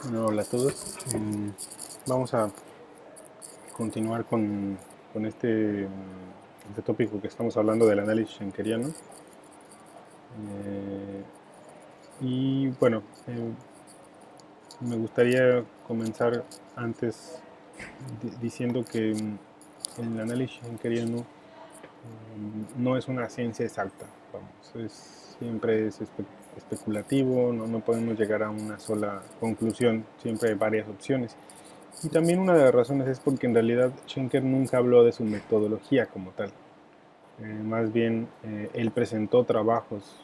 Bueno, hola a todos. Vamos a continuar con este tópico que estamos hablando del análisis schenkeriano. Eh, y bueno, me gustaría comenzar antes diciendo que el análisis schenkeriano no es una ciencia exacta. Vamos, siempre es especulativo, no podemos llegar a una sola conclusión, siempre hay varias opciones. Y también una de las razones es porque en realidad Schenker nunca habló de su metodología como tal. Más bien, él presentó trabajos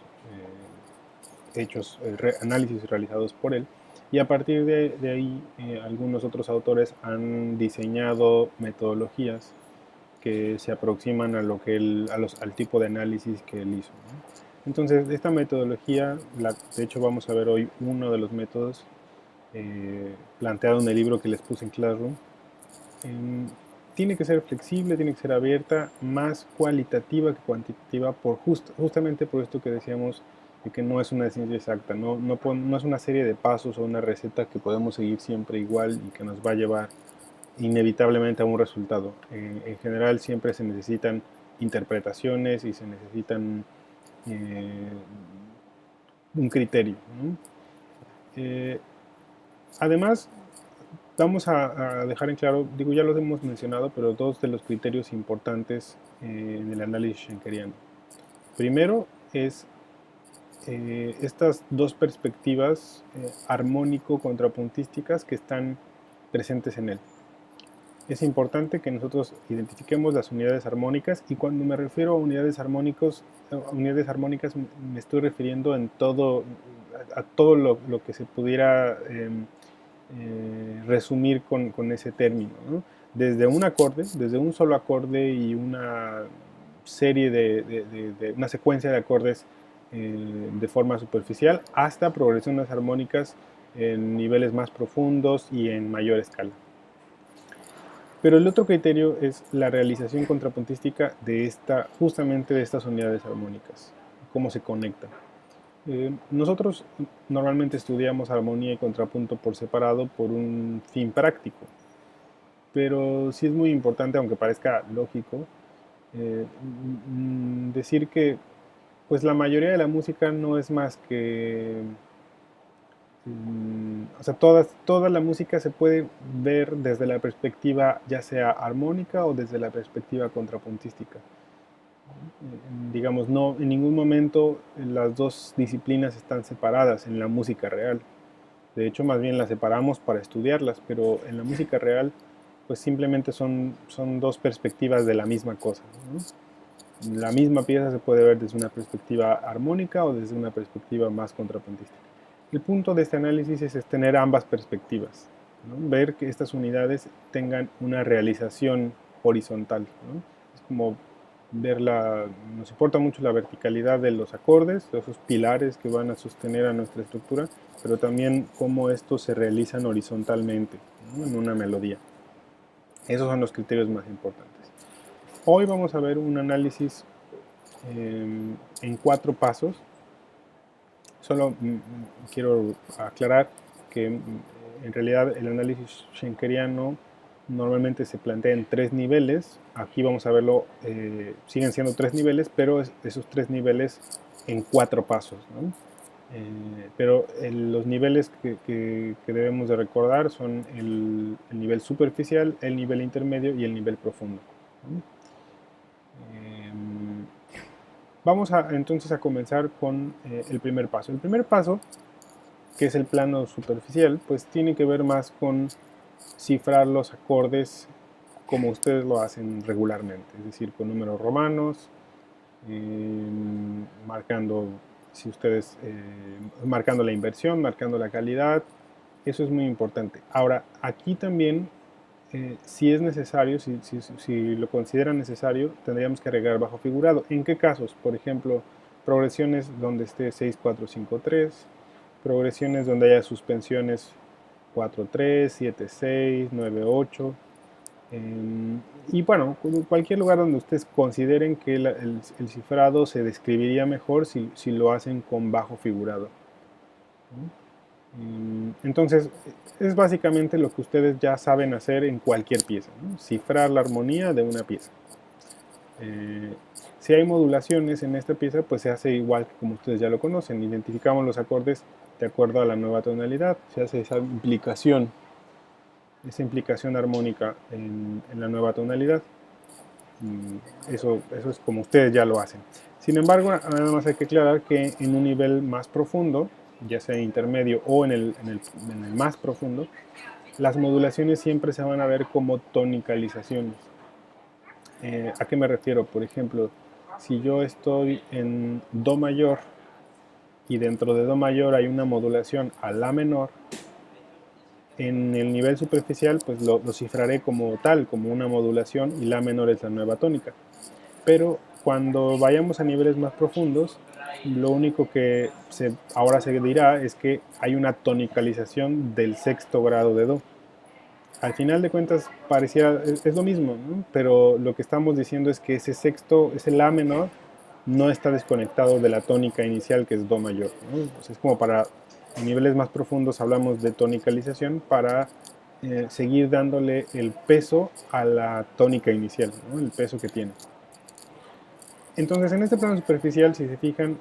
análisis realizados por él, y a partir de ahí algunos otros autores han diseñado metodologías que se aproximan a lo que al tipo de análisis que él hizo, ¿no? Entonces, esta metodología, de hecho vamos a ver hoy uno de los métodos planteado en el libro que les puse en Classroom. Tiene que ser flexible, tiene que ser abierta, más cualitativa que cuantitativa, justamente por esto que decíamos de que no es una ciencia exacta, no es una serie de pasos o una receta que podemos seguir siempre igual y que nos va a llevar inevitablemente a un resultado. En general siempre se necesitan interpretaciones y se necesitan eh, un criterio, ¿no? Eh, Además, vamos a dejar en claro, digo, ya los hemos mencionado, pero dos de los criterios importantes en el análisis schenkeriano. Primero es estas dos perspectivas armónico-contrapuntísticas que están presentes en él. Es importante que nosotros identifiquemos las unidades armónicas, y cuando me refiero a unidades armónicas me estoy refiriendo a todo lo que se pudiera resumir con ese término, ¿no? Desde un solo acorde y una serie una secuencia de acordes de forma superficial, hasta progresiones armónicas en niveles más profundos y en mayor escala. Pero el otro criterio es la realización contrapuntística justamente de estas unidades armónicas, cómo se conectan. Nosotros normalmente estudiamos armonía y contrapunto por separado por un fin práctico, pero sí es muy importante, aunque parezca lógico, decir que pues la mayoría de la música no es más que o sea, toda la música se puede ver desde la perspectiva ya sea armónica o desde la perspectiva contrapuntística. Digamos, no, en ningún momento las dos disciplinas están separadas en la música real. De hecho, más bien las separamos para estudiarlas, pero en la música real, pues simplemente son dos perspectivas de la misma cosa, ¿no? La misma pieza se puede ver desde una perspectiva armónica o desde una perspectiva más contrapuntística. El punto de este análisis es tener ambas perspectivas, ¿no? Ver que estas unidades tengan una realización horizontal, ¿no? Es como nos importa mucho la verticalidad de los acordes, de esos pilares que van a sostener a nuestra estructura, pero también cómo estos se realizan horizontalmente, ¿no? En una melodía. Esos son los criterios más importantes. Hoy vamos a ver un análisis en 4 pasos. Solo quiero aclarar que en realidad el análisis schenkeriano normalmente se plantea en 3 niveles. Aquí vamos a verlo, siguen siendo 3 niveles, pero esos 3 niveles en 4 pasos, ¿no? Pero los niveles que debemos de recordar son el nivel superficial, el nivel intermedio y el nivel profundo, ¿no? Vamos entonces a comenzar con el primer paso. El primer paso, que es el plano superficial, pues tiene que ver más con cifrar los acordes como ustedes lo hacen regularmente, es decir, con números romanos, marcando, si ustedes, marcando la inversión, marcando la calidad. Eso es muy importante. Ahora, aquí también, si es necesario, si lo consideran necesario, tendríamos que agregar bajo figurado. ¿En qué casos? Por ejemplo, progresiones donde esté 6, 4, 5, 3, progresiones donde haya suspensiones 4, 3, 7, 6, 9, 8. Y bueno, cualquier lugar donde ustedes consideren que el cifrado se describiría mejor si lo hacen con bajo figurado. Entonces, es básicamente lo que ustedes ya saben hacer en cualquier pieza, ¿no? Cifrar la armonía de una pieza. Si hay modulaciones en esta pieza, pues se hace igual que como ustedes ya lo conocen. Identificamos los acordes de acuerdo a la nueva tonalidad. Se hace esa implicación armónica en la nueva tonalidad. Eso es como ustedes ya lo hacen. Sin embargo, nada más hay que aclarar que en un nivel más profundo, ya sea intermedio o en el más profundo, las modulaciones siempre se van a ver como tonicalizaciones. ¿A qué me refiero? Por ejemplo, si yo estoy en Do mayor y dentro de Do mayor hay una modulación a La menor, en el nivel superficial pues lo cifraré como tal, como una modulación, y La menor es la nueva tónica. Pero cuando vayamos a niveles más profundos, lo único que ahora se dirá es que hay una tonicalización del sexto grado de Do. Al final de cuentas pareciera, es lo mismo, ¿no? Pero lo que estamos diciendo es que ese La menor, no está desconectado de la tónica inicial, que es Do mayor, ¿no? Entonces, es como para, en niveles más profundos hablamos de tonicalización para seguir dándole el peso a la tónica inicial, ¿no? El peso que tiene. Entonces, en este plano superficial, si se fijan,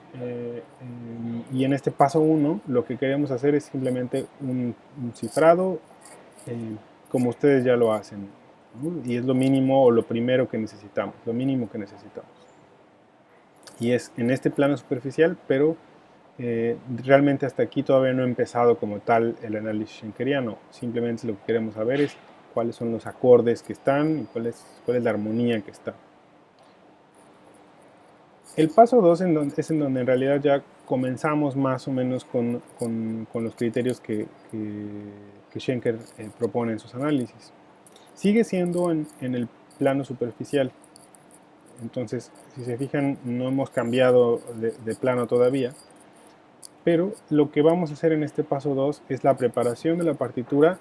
y en este paso 1, lo que queremos hacer es simplemente un cifrado, como ustedes ya lo hacen, ¿no? Y es lo mínimo o lo primero que necesitamos, lo mínimo que necesitamos. Y es en este plano superficial, pero realmente hasta aquí todavía no he empezado como tal el análisis schenkeriano. Simplemente lo que queremos saber es cuáles son los acordes que están y cuál es la armonía que está. El paso 2 es en donde en realidad ya comenzamos más o menos con los criterios que Schenker propone en sus análisis. Sigue siendo en el plano superficial. Entonces, si se fijan, no hemos cambiado de plano todavía. Pero lo que vamos a hacer en este paso 2 es la preparación de la partitura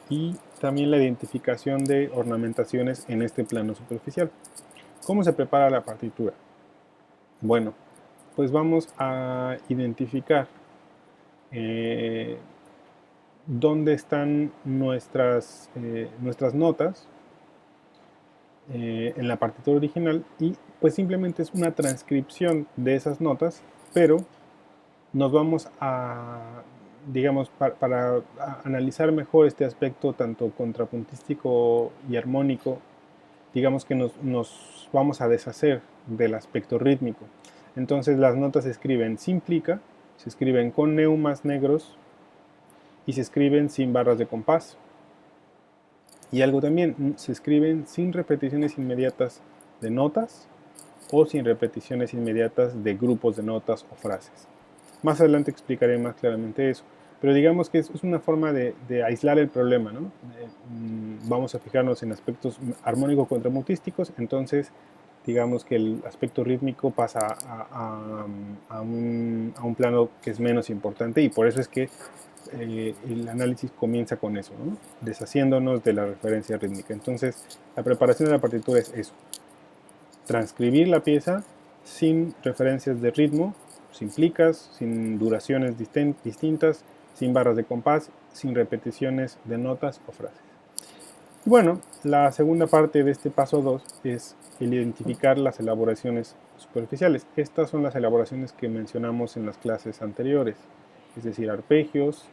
y también la identificación de ornamentaciones en este plano superficial. ¿Cómo se prepara la partitura? Bueno, pues vamos a identificar dónde están nuestras notas en la partitura original, y pues simplemente es una transcripción de esas notas, pero nos vamos a, digamos, para analizar mejor este aspecto tanto contrapuntístico y armónico, digamos que nos vamos a deshacer del aspecto rítmico. Entonces las notas se escriben sin plica, se escriben con neumas negros y se escriben sin barras de compás. Y algo también, se escriben sin repeticiones inmediatas de notas o sin repeticiones inmediatas de grupos de notas o frases. Más adelante explicaré más claramente eso. Pero digamos que es una forma de aislar el problema, ¿no? Vamos a fijarnos en aspectos armónico-contrapuntísticos, entonces digamos que el aspecto rítmico pasa a un plano que es menos importante, y por eso es que el análisis comienza con eso, ¿no? Deshaciéndonos de la referencia rítmica. Entonces, la preparación de la partitura es eso: transcribir la pieza sin referencias de ritmo, sin plicas, sin duraciones distintas, sin barras de compás, sin repeticiones de notas o frases. Y bueno, la segunda parte de este paso 2 es el identificar las elaboraciones superficiales. Estas son las elaboraciones que mencionamos en las clases anteriores, es decir, arpegios,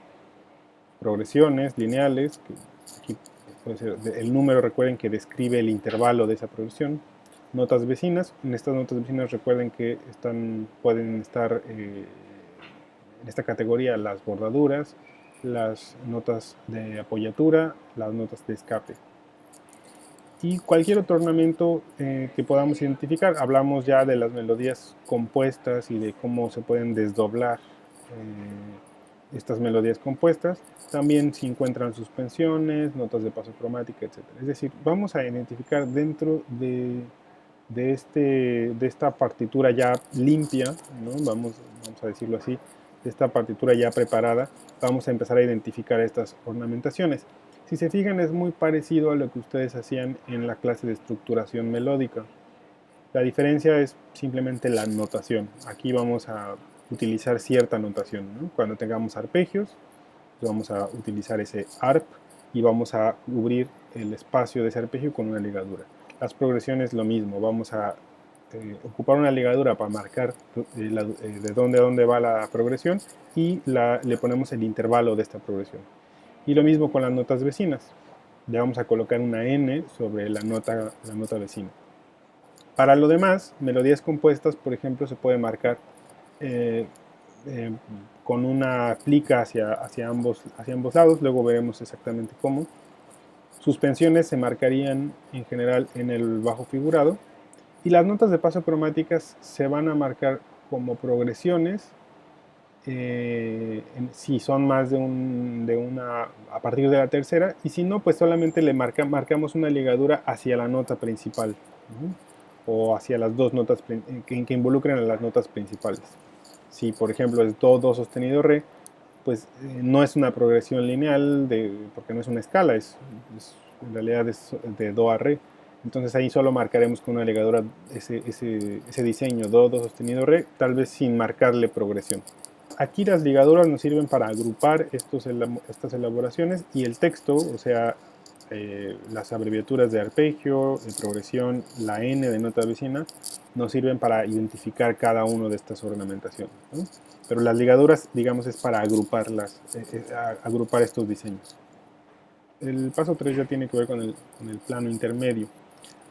progresiones lineales, que aquí puede ser el número, recuerden que describe el intervalo de esa progresión. Notas vecinas, en estas notas vecinas recuerden que pueden estar en esta categoría las bordaduras, las notas de apoyatura, las notas de escape. Y cualquier otro ornamento que podamos identificar. Hablamos ya de las melodías compuestas y de cómo se pueden desdoblar estas melodías compuestas. También se encuentran suspensiones, notas de paso cromática, etc. Es decir, vamos a identificar dentro de esta partitura ya limpia, ¿no? Vamos a decirlo así, de esta partitura ya preparada, vamos a empezar a identificar estas ornamentaciones. Si se fijan, es muy parecido a lo que ustedes hacían en la clase de estructuración melódica. La diferencia es simplemente la notación. Aquí vamos a utilizar cierta notación, ¿no? Cuando tengamos arpegios, pues vamos a utilizar ese ARP y vamos a cubrir el espacio de ese arpegio con una ligadura. Las progresiones lo mismo, vamos a ocupar una ligadura para marcar de dónde a dónde va la progresión y le ponemos el intervalo de esta progresión. Y lo mismo con las notas vecinas. Le vamos a colocar una N sobre la nota vecina. Para lo demás, melodías compuestas, por ejemplo, se puede marcar con una plica hacia ambos lados, luego veremos exactamente cómo. Suspensiones se marcarían en general en el bajo figurado y las notas de paso cromáticas se van a marcar como progresiones si son más de una a partir de la tercera, y si no, pues solamente le marcamos una ligadura hacia la nota principal o hacia las dos notas que involucren a las notas principales. Si por ejemplo es do, do sostenido, re, pues no es una progresión lineal porque no es una escala, en realidad es de do a re. Entonces ahí solo marcaremos con una ligadura ese diseño do, do sostenido, re, tal vez sin marcarle progresión. Aquí las ligaduras nos sirven para agrupar estas elaboraciones, y el texto, o sea, las abreviaturas de arpegio, de progresión, la N de nota vecina, nos sirven para identificar cada una de estas ornamentaciones, ¿no? Pero las ligaduras, digamos, es para agrupar estos diseños. El paso 3 ya tiene que ver con el plano intermedio.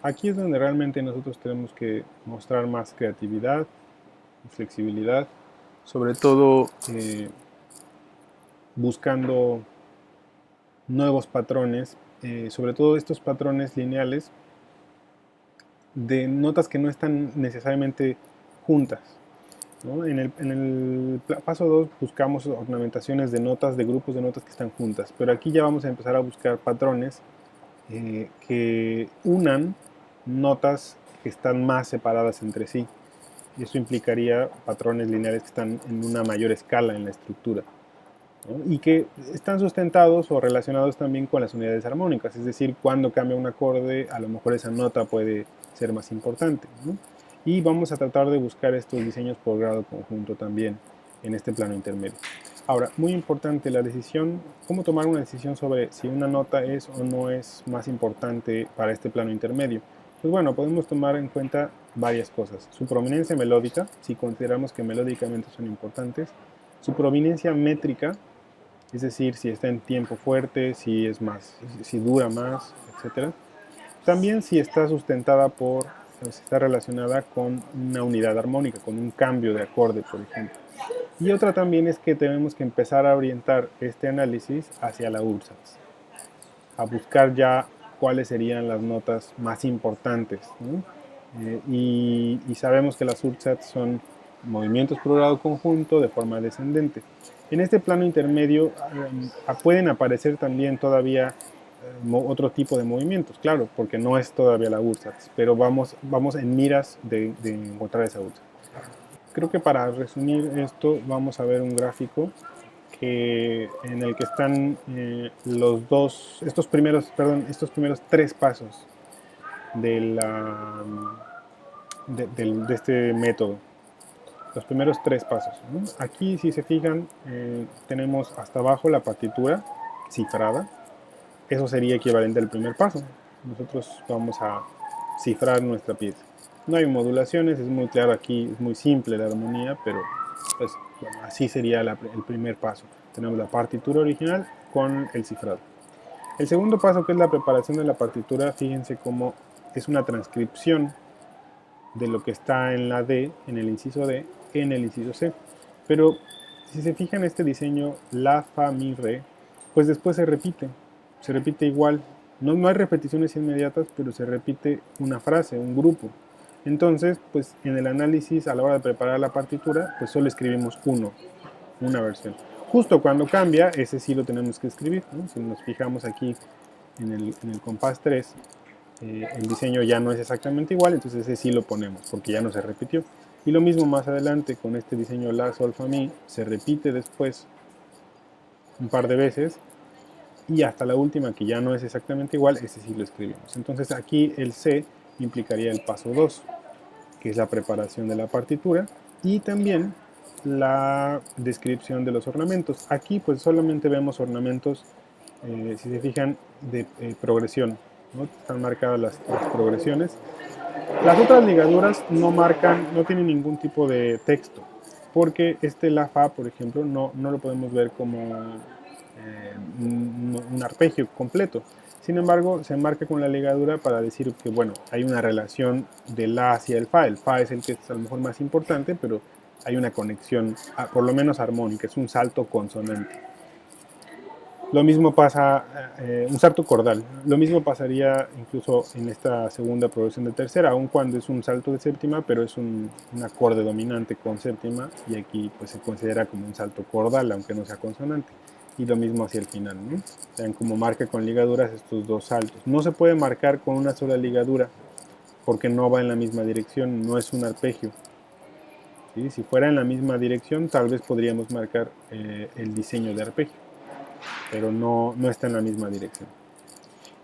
Aquí es donde realmente nosotros tenemos que mostrar más creatividad y flexibilidad, sobre todo buscando nuevos patrones, sobre todo estos patrones lineales de notas que no están necesariamente juntas, ¿no? En el paso 2 buscamos ornamentaciones de notas, de grupos de notas que están juntas, pero aquí ya vamos a empezar a buscar patrones que unan notas que están más separadas entre sí. Y eso implicaría patrones lineales que están en una mayor escala en la estructura, ¿no? Y que están sustentados o relacionados también con las unidades armónicas, es decir, cuando cambia un acorde, a lo mejor esa nota puede ser más importante, ¿no? Y vamos a tratar de buscar estos diseños por grado conjunto también en este plano intermedio. Ahora, muy importante la decisión, cómo tomar una decisión sobre si una nota es o no es más importante para este plano intermedio. Pues bueno, podemos tomar en cuenta varias cosas. Su prominencia melódica, si consideramos que melódicamente son importantes. Su prominencia métrica, es decir, si está en tiempo fuerte, si dura más, etc. También si está sustentada si está relacionada con una unidad armónica, con un cambio de acorde, por ejemplo. Y otra también es que tenemos que empezar a orientar este análisis hacia la URSAT, a buscar ya cuáles serían las notas más importantes, ¿no? Y sabemos que las URSAT son movimientos por grado conjunto de forma descendente. En este plano intermedio pueden aparecer también todavía otro tipo de movimientos, claro, porque no es todavía la URSAT, pero vamos en miras de encontrar esa URSAT. Creo que para resumir esto vamos a ver un gráfico en el que están estos primeros tres pasos de este método. Los primeros tres pasos, ¿no? Aquí, si se fijan, tenemos hasta abajo la partitura cifrada. Eso sería equivalente al primer paso. Nosotros vamos a cifrar nuestra pieza. No hay modulaciones, es muy claro aquí, es muy simple la armonía, pero pues, bueno, así sería el primer paso. Tenemos la partitura original con el cifrado. El segundo paso, que es la preparación de la partitura, fíjense cómo es una transcripción de lo que está en la D, en el inciso D, en el inciso C. Pero si se fijan este diseño, la, fa, mi, re, pues después se repite igual. No hay repeticiones inmediatas, pero se repite una frase, un grupo. Entonces, pues en el análisis, a la hora de preparar la partitura, pues solo escribimos una versión. Justo cuando cambia, ese sí lo tenemos que escribir, ¿no? Si nos fijamos aquí en el compás 3, el diseño ya no es exactamente igual, entonces ese sí lo ponemos, porque ya no se repitió. Y lo mismo más adelante con este diseño la, sol, fa, mi, se repite después un par de veces, y hasta la última, que ya no es exactamente igual, ese sí lo escribimos. Entonces aquí el C implicaría el paso 2, que es la preparación de la partitura, y también la descripción de los ornamentos. Aquí pues solamente vemos ornamentos, si se fijan, de progresión, ¿no? Están marcadas las progresiones. Las otras ligaduras no marcan, no tienen ningún tipo de texto, porque este la fa, por ejemplo, no lo podemos ver como un arpegio completo. Sin embargo, se marca con la ligadura para decir que, bueno, hay una relación del la hacia el fa. El fa es el que es a lo mejor más importante, pero hay una conexión, por lo menos armónica, es un salto consonante. Lo mismo pasa, un salto cordal, lo mismo pasaría incluso en esta segunda progresión de tercera, aun cuando es un salto de séptima, pero es un acorde dominante con séptima, y aquí pues se considera como un salto cordal, aunque no sea consonante. Y lo mismo hacia el final, ¿no? Vean cómo marca con ligaduras estos dos saltos. No se puede marcar con una sola ligadura, porque no va en la misma dirección, no es un arpegio. ¿Sí? Si fuera en la misma dirección, tal vez podríamos marcar el diseño de arpegio, pero no está en la misma dirección.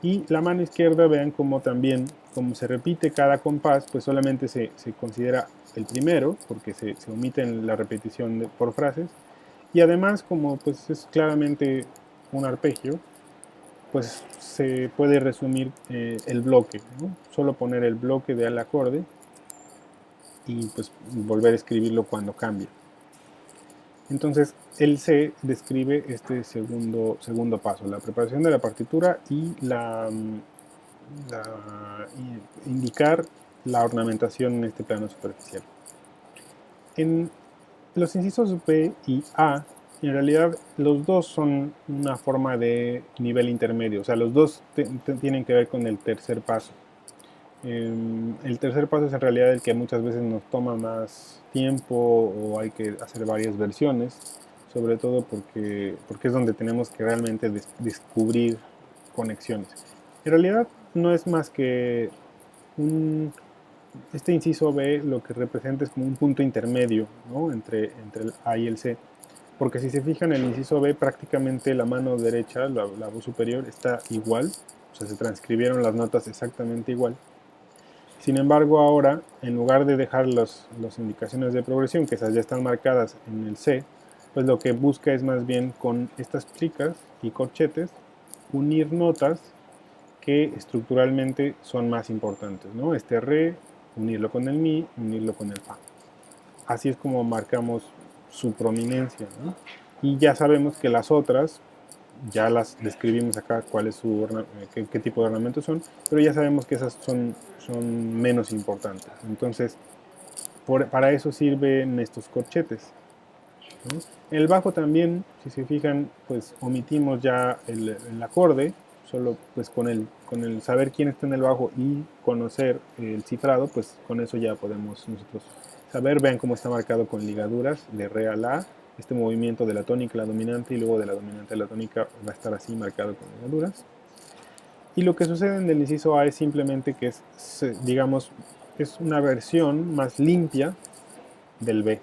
Y la mano izquierda, vean cómo también, como se repite cada compás, pues solamente se considera el primero, porque se omite la repetición por frases, y además como pues es claramente un arpegio, pues se puede resumir el bloque, ¿no? Solo poner el bloque del acorde y pues volver a escribirlo cuando cambie. Entonces, el C describe este segundo paso, la preparación de la partitura y indicar la ornamentación en este plano superficial. En los incisos B y A, en realidad los dos son una forma de nivel intermedio, o sea, los dos tienen que ver con el tercer paso. El tercer paso es en realidad el que muchas veces nos toma más tiempo o hay que hacer varias versiones, sobre todo porque es donde tenemos que realmente descubrir conexiones. En realidad no es más que este inciso B lo que representa es como un punto intermedio, ¿no? entre el A y el C. Porque si se fijan, el inciso B prácticamente la mano derecha, la voz superior, está igual, o sea, se transcribieron las notas exactamente igual. Sin embargo, ahora, en lugar de dejar las indicaciones de progresión, que esas ya están marcadas en el C, pues lo que busca es más bien con estas plicas y corchetes unir notas que estructuralmente son más importantes, ¿no? Este re, unirlo con el mi, unirlo con el fa. Así es como marcamos su prominencia, ¿no? Y ya sabemos que las otras, ya las describimos acá qué tipo de ornamentos son, pero ya sabemos que esas son menos importantes. Entonces, para eso sirven estos corchetes, ¿no? En el bajo también, si se fijan, pues omitimos ya el acorde, solo pues con el saber quién está en el bajo y conocer el cifrado, pues con eso ya podemos nosotros saber. Vean cómo está marcado con ligaduras de re a la, este movimiento de la tónica a la dominante y luego de la dominante a la tónica va a estar así marcado con ligaduras. Y lo que sucede en el inciso A es simplemente que es, digamos, es una versión más limpia del B,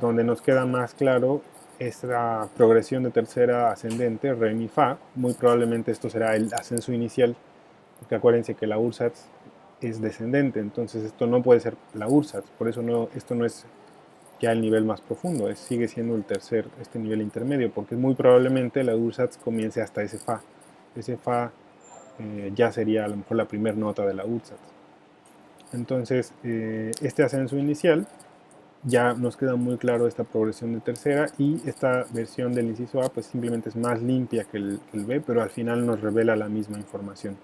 donde nos queda más claro esta progresión de tercera ascendente, re, mi, fa. Muy probablemente esto será el ascenso inicial, porque acuérdense que la URSAT es descendente, entonces esto no puede ser la URSAT, por eso esto no es ya el nivel más profundo, sigue siendo este nivel intermedio, porque muy probablemente la URSAT comience hasta ese fa. Ese fa ya sería a lo mejor la primera nota de la URSAT. Entonces, este ascenso inicial ya nos queda muy claro esta progresión de tercera, y esta versión del inciso A pues simplemente es más limpia que el B, pero al final nos revela la misma información,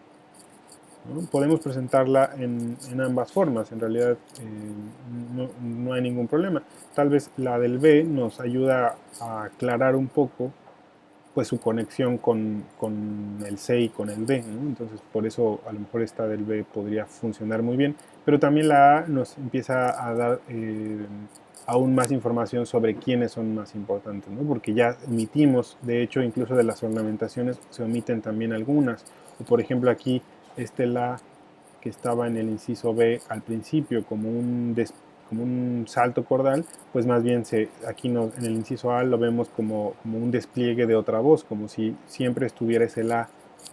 ¿no? Podemos presentarla en ambas formas, en realidad no hay ningún problema. Tal vez la del B nos ayuda a aclarar un poco pues su conexión con el C y con el D, ¿no? Entonces por eso a lo mejor esta del B podría funcionar muy bien, pero también la A nos empieza a dar aún más información sobre quiénes son más importantes, ¿no? Porque ya omitimos, de hecho incluso de las ornamentaciones se omiten también algunas, o por ejemplo aquí este La que estaba en el inciso B al principio como un salto cordal, pues más bien aquí en el inciso A lo vemos como un despliegue de otra voz, como si siempre estuviera ese La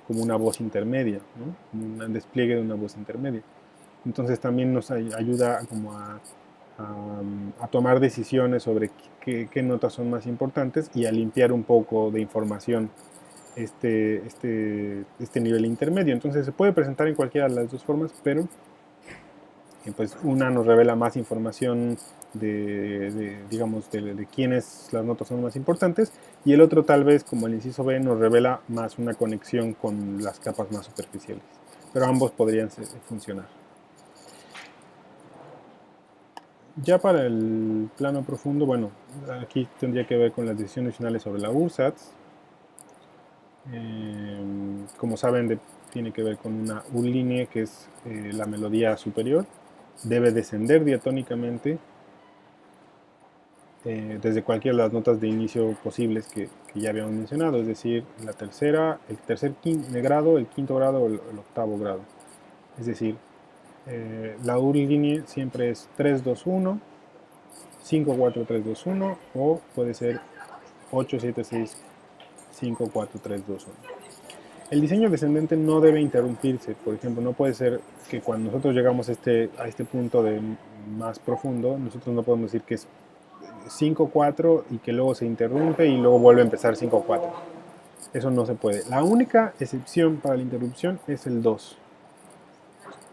como una voz intermedia, ¿no? Como un despliegue de una voz intermedia. Entonces también nos ayuda como a a tomar decisiones sobre qué notas son más importantes y a limpiar un poco de información este nivel intermedio. Entonces se puede presentar en cualquiera de las dos formas, pero pues una nos revela más información digamos, de quiénes las notas son más importantes, y el otro tal vez, como el inciso B, nos revela más una conexión con las capas más superficiales. Pero ambos podrían funcionar. Ya para el plano profundo, bueno, aquí tendría que ver con las decisiones finales sobre la URSAT. Como saben, tiene que ver con una U-línea, que es la melodía superior. Debe descender diatónicamente desde cualquiera de las notas de inicio posibles que ya habíamos mencionado, es decir, la tercera, el tercer grado, el quinto grado o el octavo grado. Es decir, la U-línea siempre es 3-2-1, 5-4-3-2-1, o puede ser 8-7-6-5-4-3-2-1. El diseño descendente no debe interrumpirse. Por ejemplo, no puede ser que cuando nosotros llegamos a este punto de más profundo, nosotros no podemos decir que es 5-4 y que luego se interrumpe y luego vuelve a empezar 5-4. Eso no se puede. La única excepción para la interrupción es el 2.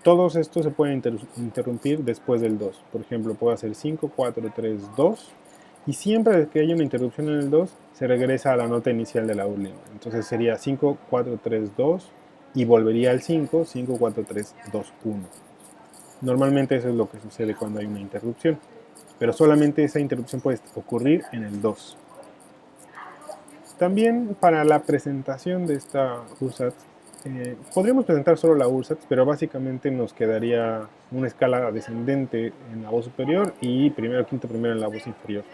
Todos estos se pueden interrumpir después del 2. Por ejemplo, puedo hacer 5-4-3-2, y siempre que haya una interrupción en el 2, se regresa a la nota inicial de la U-línea. Entonces sería 5-4-3-2 y volvería al 5-4-3-2-1. Normalmente eso es lo que sucede cuando hay una interrupción, pero solamente esa interrupción puede ocurrir en el 2. También para la presentación de esta URSAT, podríamos presentar solo la URSAT, pero básicamente nos quedaría una escala descendente en la voz superior y primero, quinto, primero en la voz inferior.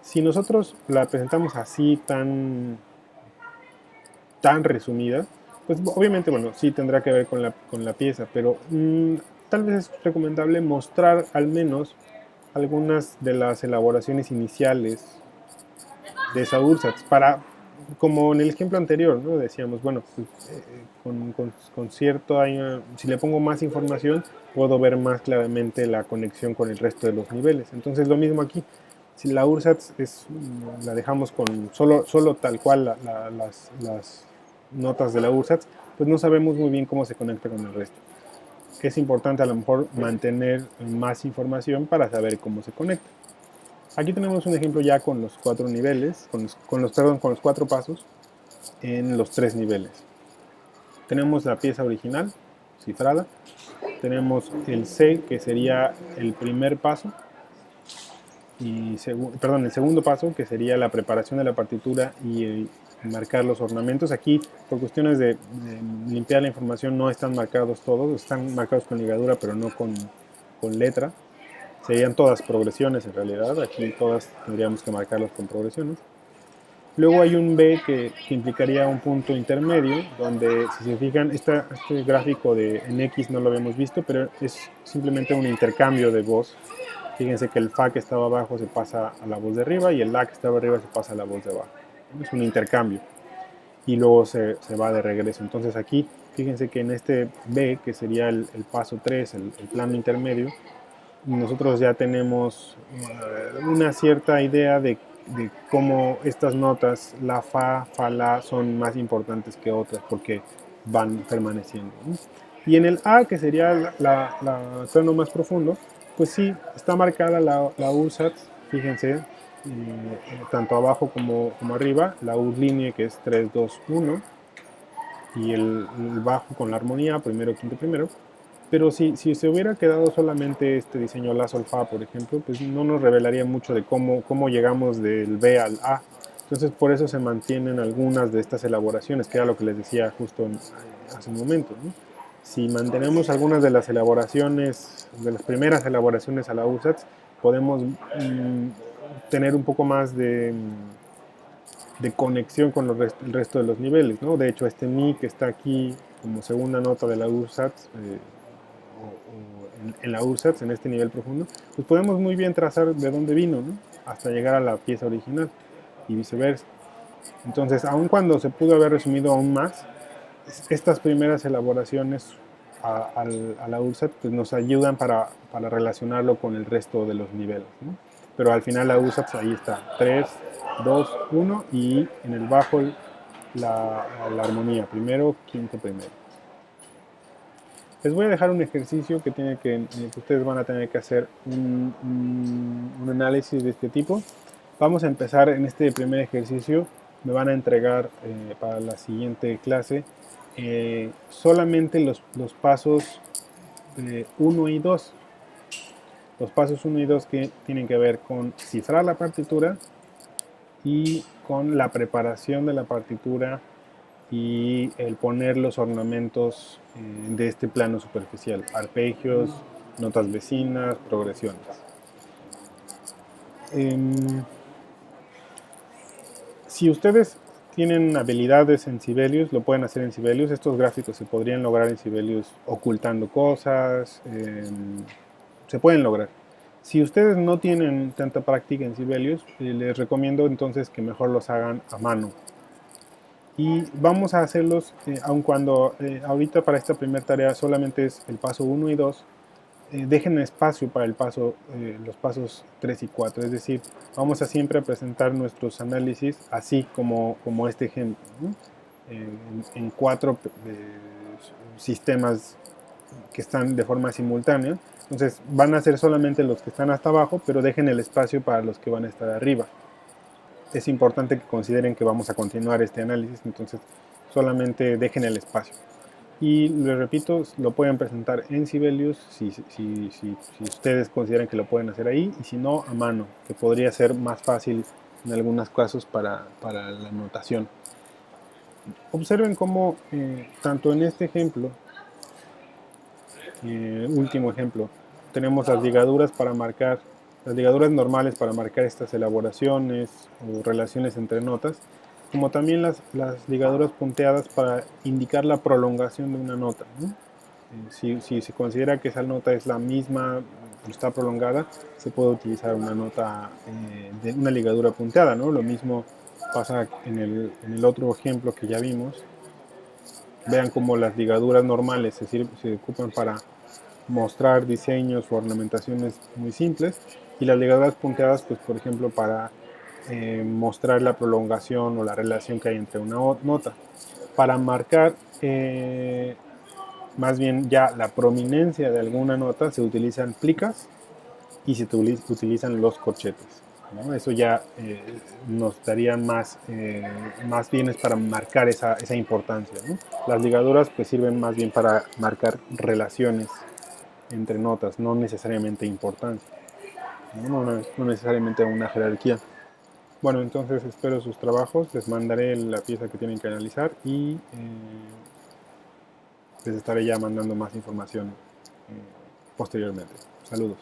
Si nosotros la presentamos así tan resumida, pues obviamente, bueno, sí tendrá que ver con la pieza, pero tal vez es recomendable mostrar al menos algunas de las elaboraciones iniciales de esa URSAT, como en el ejemplo anterior, ¿no? Decíamos, bueno, pues, con cierto, si le pongo más información, puedo ver más claramente la conexión con el resto de los niveles. Entonces lo mismo aquí. Si la URSAT la dejamos con solo tal cual las notas de la URSAT, pues no sabemos muy bien cómo se conecta con el resto. Es importante a lo mejor mantener más información para saber cómo se conecta. Aquí tenemos un ejemplo ya con los 4 niveles, con los 4 pasos en los 3 niveles. Tenemos la pieza original, cifrada. Tenemos el C, que sería el primer paso, y el segundo paso, que sería la preparación de la partitura y marcar los ornamentos. Aquí, por cuestiones de limpiar la información, no están marcados todos, están marcados con ligadura, pero no con letra. Serían todas progresiones en realidad, aquí todas tendríamos que marcarlos con progresiones. Luego hay un B que implicaría un punto intermedio, donde si se fijan, este gráfico en X no lo habíamos visto, pero es simplemente un intercambio de voz. Fíjense que el Fa que estaba abajo se pasa a la voz de arriba y el La que estaba arriba se pasa a la voz de abajo. Es un intercambio y luego se va de regreso. Entonces aquí, fíjense que en este B, que sería el paso 3, el plano intermedio, nosotros ya tenemos una cierta idea de cómo estas notas, la Fa, Fa, La, son más importantes que otras porque van permaneciendo, ¿no? Y en el A, que sería el tono más profundo, pues sí, está marcada la URSAT, fíjense, tanto abajo como arriba, la U-línea, que es 3-2-1, y el bajo con la armonía, primero, quinto, primero. Pero si se hubiera quedado solamente este diseño La, Sol, Fa, por ejemplo, pues no nos revelaría mucho de cómo llegamos del B al A. Entonces por eso se mantienen algunas de estas elaboraciones, que era lo que les decía justo hace un momento, ¿no? Si mantenemos algunas de las elaboraciones, de las primeras elaboraciones a la URSAT, podemos tener un poco más de conexión con el resto de los niveles, ¿no? De hecho, este Mi que está aquí como segunda nota de la URSAT, o en la URSAT, en este nivel profundo, pues podemos muy bien trazar de dónde vino, ¿no? Hasta llegar a la pieza original y viceversa. Entonces, aun cuando se pudo haber resumido aún más, estas primeras elaboraciones a la URSAT, pues nos ayudan para relacionarlo con el resto de los niveles, ¿no? Pero al final la URSAT ahí está, 3, 2, 1 y en el bajo la armonía, primero, quinto, primero. Les voy a dejar un ejercicio que ustedes van a tener que hacer un análisis de este tipo. Vamos a empezar en este primer ejercicio. Me van a entregar para la siguiente clase solamente los pasos 1 y 2. Los pasos 1 y 2 que tienen que ver con cifrar la partitura y con la preparación de la partitura y el poner los ornamentos de este plano superficial, arpegios, notas vecinas, progresiones. Si ustedes tienen habilidades en Sibelius, lo pueden hacer en Sibelius. Estos gráficos se podrían lograr en Sibelius ocultando cosas, se pueden lograr. Si ustedes no tienen tanta práctica en Sibelius, les recomiendo entonces que mejor los hagan a mano. Y vamos a hacerlos, aun cuando ahorita para esta primera tarea solamente es el paso 1 y 2, dejen espacio para los pasos 3 y 4. Es decir, vamos a siempre presentar nuestros análisis así como este ejemplo, ¿no? En 4 sistemas que están de forma simultánea. Entonces van a ser solamente los que están hasta abajo, pero dejen el espacio para los que van a estar arriba. Es importante que consideren que vamos a continuar este análisis, entonces solamente dejen el espacio. Y les repito, lo pueden presentar en Sibelius si ustedes consideran que lo pueden hacer ahí, y si no, a mano, que podría ser más fácil en algunos casos para la notación. Observen cómo tanto en este ejemplo, último ejemplo, tenemos las ligaduras para marcar, las ligaduras normales para marcar estas elaboraciones o relaciones entre notas, como también las ligaduras punteadas para indicar la prolongación de una nota, ¿no? Si se considera que esa nota es la misma, está prolongada, se puede utilizar una nota de una ligadura punteada, ¿no? Lo mismo pasa en el otro ejemplo que ya vimos. Vean cómo las ligaduras normales se ocupan para mostrar diseños o ornamentaciones muy simples, y las ligaduras punteadas, pues por ejemplo, para mostrar la prolongación o la relación que hay entre una nota. Para marcar más bien ya la prominencia de alguna nota se utilizan plicas y se utilizan los corchetes, ¿no? Eso ya nos daría más bien es para marcar esa importancia, ¿no? Las ligaduras pues sirven más bien para marcar relaciones entre notas, no necesariamente importancia, no necesariamente una jerarquía. Bueno, entonces espero sus trabajos, les mandaré la pieza que tienen que analizar y les estaré ya mandando más información posteriormente. Saludos.